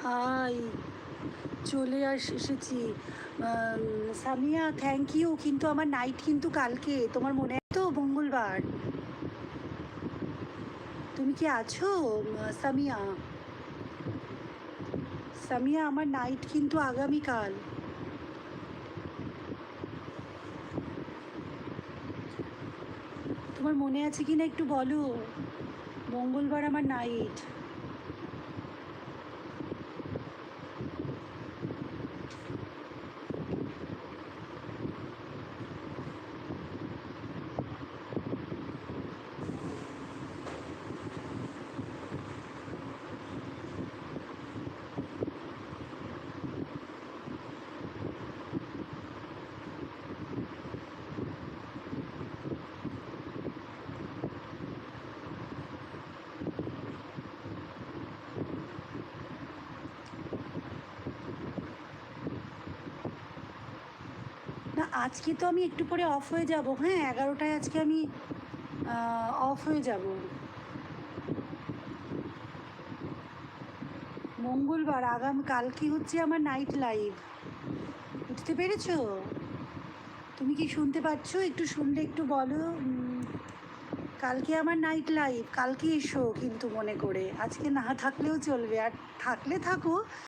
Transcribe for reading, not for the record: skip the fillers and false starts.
High, এসেছি। Samia, thank you, কিন্তু আমার নাইট কিন্তু কালকে, তোমার মনে আছে তো? মঙ্গলবার। তুমি কি আছো? সামিয়া, সামিয়া, আমার নাইট কিন্তু আগামীকাল। তোমার মনে আছে কি না একটু বলো। মঙ্গলবার আমার নাইট। না, আজকে তো আমি একটু পরে অফ হয়ে যাব। হ্যাঁ, 11টায় আজকে আমি অফ হয়ে যাব। মঙ্গলবার কালকে হচ্ছে আমার নাইট লাইভ। বুঝতে পেরেছো? তুমি কি শুনতে পাচ্ছ? একটু শুনলে একটু বলো। কালকে আমার নাইট লাইভ, কালকে এসো কিন্তু মনে করে। আজকে না থাকলেও চলবে, আর থাকলে থাকো।